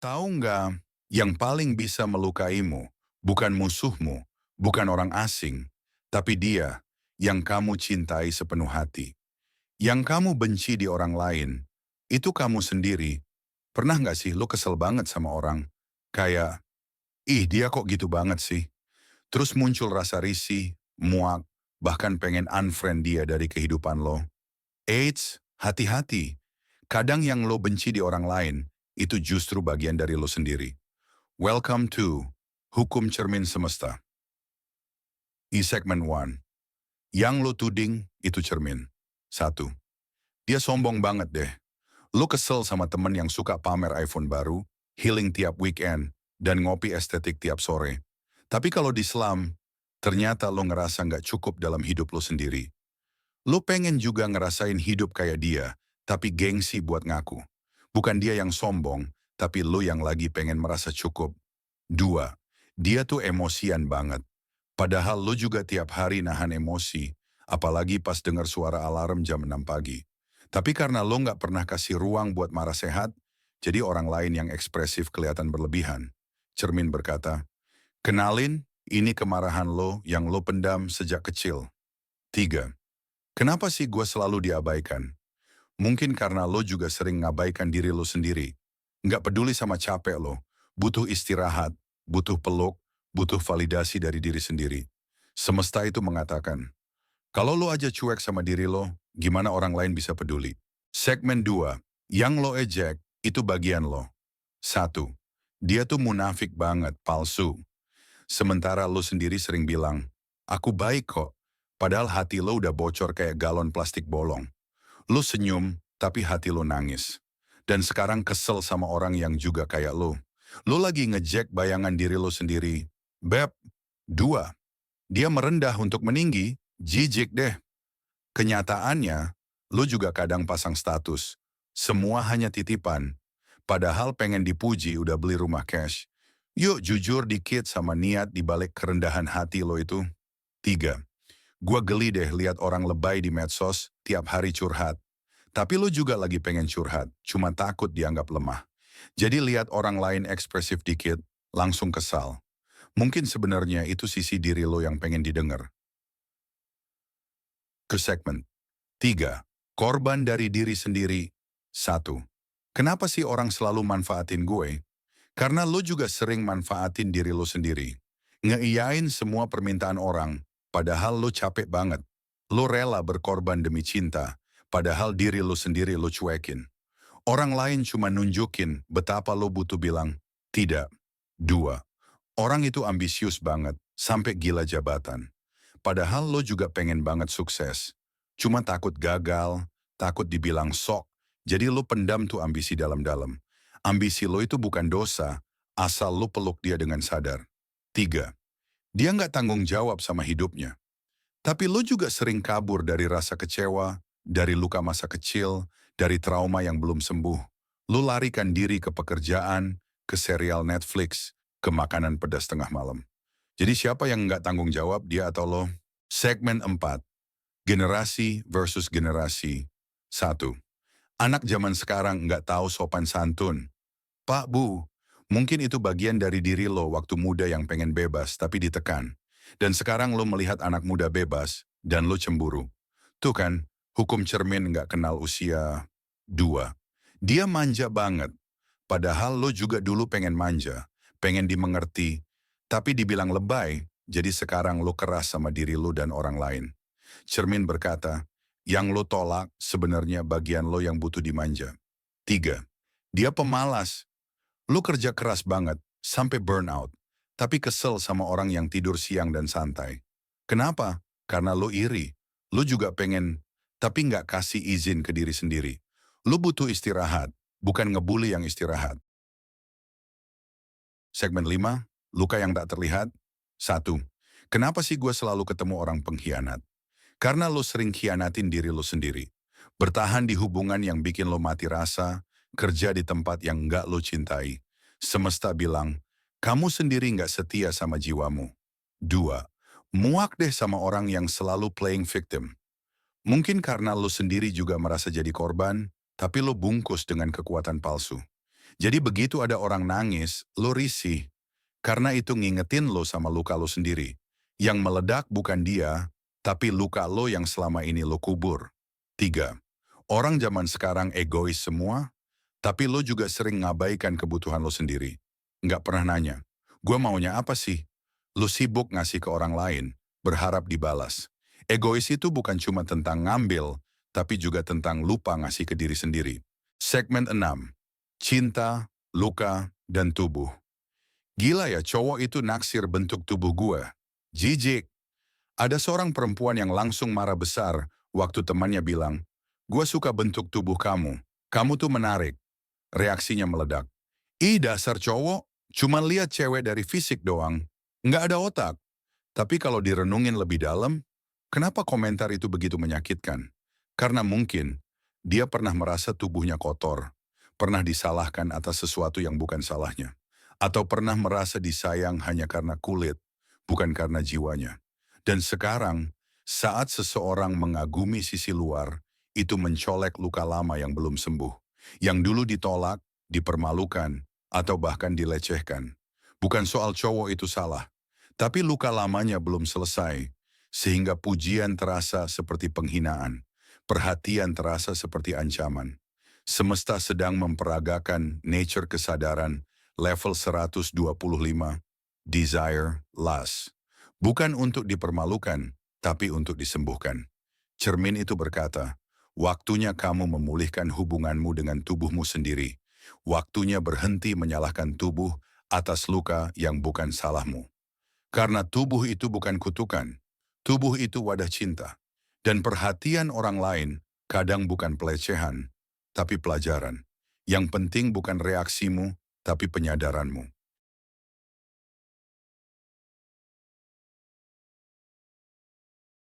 Tahu nggak, yang paling bisa melukaimu bukan musuhmu, bukan orang asing, tapi dia yang kamu cintai sepenuh hati. Yang kamu benci di orang lain, itu kamu sendiri. Pernah nggak sih lo kesel banget sama orang? Kayak, ih dia kok gitu banget sih? Terus muncul rasa risih, muak, bahkan pengen unfriend dia dari kehidupan lo. Eits, hati-hati. Kadang yang lo benci di orang lain, itu justru bagian dari lo sendiri. Welcome to Hukum Cermin Semesta. Di segmen 1, yang lo tuding itu cermin. Satu, dia sombong banget deh. Lo kesel sama temen yang suka pamer iPhone baru, healing tiap weekend, dan ngopi estetik tiap sore. Tapi kalau di Islam, ternyata lo ngerasa nggak cukup dalam hidup lo sendiri. Lo pengen juga ngerasain hidup kayak dia, tapi gengsi buat ngaku. Bukan dia yang sombong, tapi lo yang lagi pengen merasa cukup. Dua, dia tuh emosian banget. Padahal lo juga tiap hari nahan emosi, apalagi pas dengar suara alarm jam 6 pagi. Tapi karena lo nggak pernah kasih ruang buat marah sehat, jadi orang lain yang ekspresif kelihatan berlebihan. Cermin berkata, kenalin, ini kemarahan lo yang lo pendam sejak kecil. Tiga, kenapa sih gue selalu diabaikan? Mungkin karena lo juga sering ngabaikan diri lo sendiri. Nggak peduli sama capek lo, butuh istirahat, butuh peluk, butuh validasi dari diri sendiri. Semesta itu mengatakan, kalau lo aja cuek sama diri lo, gimana orang lain bisa peduli? Segmen 2, yang lo ejek, itu bagian lo. Satu, dia tuh munafik banget, palsu. Sementara lo sendiri sering bilang, aku baik kok, padahal hati lo udah bocor kayak galon plastik bolong. Lo senyum, tapi hati lo nangis. Dan sekarang kesel sama orang yang juga kayak lo. Lo lagi ngejek bayangan diri lo sendiri. Beb, dua, dia merendah untuk meninggi, jijik deh. Kenyataannya, lo juga kadang pasang status. Semua hanya titipan. Padahal pengen dipuji udah beli rumah cash. Yuk jujur dikit sama niat dibalik kerendahan hati lo itu. Tiga, gua geli deh lihat orang lebay di medsos tiap hari curhat. Tapi lo juga lagi pengen curhat, cuma takut dianggap lemah. Jadi lihat orang lain ekspresif dikit, langsung kesal. Mungkin sebenarnya itu sisi diri lo yang pengen didengar. Ke segmen 3. Korban dari diri sendiri. Satu, kenapa sih orang selalu manfaatin gue? Karena lo juga sering manfaatin diri lo sendiri. Ngeiyain semua permintaan orang, padahal lo capek banget. Lo rela berkorban demi cinta, padahal diri lo sendiri lo cuekin. Orang lain cuma nunjukin betapa lo butuh bilang, tidak. Dua, orang itu ambisius banget, sampai gila jabatan. Padahal lo juga pengen banget sukses. Cuma takut gagal, takut dibilang sok, jadi lo pendam tuh ambisi dalam-dalam. Ambisi lo itu bukan dosa, asal lo peluk dia dengan sadar. Tiga, dia nggak tanggung jawab sama hidupnya. Tapi lo juga sering kabur dari rasa kecewa, dari luka masa kecil, dari trauma yang belum sembuh. Lo larikan diri ke pekerjaan, ke serial Netflix, ke makanan pedas tengah malam. Jadi siapa yang nggak tanggung jawab, dia atau lo? Segmen 4, generasi versus generasi. Satu, anak zaman sekarang nggak tahu sopan santun. Pak, Bu, mungkin itu bagian dari diri lo waktu muda yang pengen bebas tapi ditekan. Dan sekarang lo melihat anak muda bebas dan lo cemburu. Tuh kan, hukum cermin nggak kenal usia. Dua, dia manja banget. Padahal lo juga dulu pengen manja, pengen dimengerti. Tapi dibilang lebay, jadi sekarang lo keras sama diri lo dan orang lain. Cermin berkata, yang lo tolak sebenarnya bagian lo yang butuh dimanja. Tiga, dia pemalas. Lo kerja keras banget, sampai burnout. Tapi kesel sama orang yang tidur siang dan santai. Kenapa? Karena lo iri. Lo juga pengen, tapi nggak kasih izin ke diri sendiri. Lo butuh istirahat, bukan ngebully yang istirahat. Segmen 5, luka yang tak terlihat. Satu, kenapa sih gue selalu ketemu orang pengkhianat? Karena lo sering khianatin diri lo sendiri. Bertahan di hubungan yang bikin lo mati rasa, kerja di tempat yang nggak lo cintai. Semesta bilang, kamu sendiri nggak setia sama jiwamu. Dua, muak deh sama orang yang selalu playing victim. Mungkin karena lo sendiri juga merasa jadi korban, tapi lo bungkus dengan kekuatan palsu. Jadi begitu ada orang nangis, lo risih. Karena itu ngingetin lo sama luka lo sendiri. Yang meledak bukan dia, tapi luka lo yang selama ini lo kubur. 3. Orang zaman sekarang egois semua, tapi lo juga sering ngabaikan kebutuhan lo sendiri. Nggak pernah nanya, gue maunya apa sih? Lo sibuk ngasih ke orang lain, berharap dibalas. Egois itu bukan cuma tentang ngambil, tapi juga tentang lupa ngasih ke diri sendiri. Segmen 6. Cinta, luka, dan tubuh. Gila ya, cowok itu naksir bentuk tubuh gue. Jijik. Ada seorang perempuan yang langsung marah besar waktu temannya bilang, gue suka bentuk tubuh kamu. Kamu tuh menarik. Reaksinya meledak. Ih dasar cowok, cuma lihat cewek dari fisik doang. Nggak ada otak. Tapi kalau direnungin lebih dalam, kenapa komentar itu begitu menyakitkan? Karena mungkin dia pernah merasa tubuhnya kotor, pernah disalahkan atas sesuatu yang bukan salahnya, atau pernah merasa disayang hanya karena kulit, bukan karena jiwanya. Dan sekarang, saat seseorang mengagumi sisi luar, itu mencolek luka lama yang belum sembuh, yang dulu ditolak, dipermalukan, atau bahkan dilecehkan. Bukan soal cowok itu salah, tapi luka lamanya belum selesai, sehingga pujian terasa seperti penghinaan, perhatian terasa seperti ancaman. Semesta sedang memperagakan nature kesadaran level 125, desire, lust. Bukan untuk dipermalukan, tapi untuk disembuhkan. Cermin itu berkata, waktunya kamu memulihkan hubunganmu dengan tubuhmu sendiri. Waktunya berhenti menyalahkan tubuh atas luka yang bukan salahmu. Karena tubuh itu bukan kutukan, tubuh itu wadah cinta. Dan perhatian orang lain kadang bukan pelecehan, tapi pelajaran. Yang penting bukan reaksimu, tapi penyadaranmu.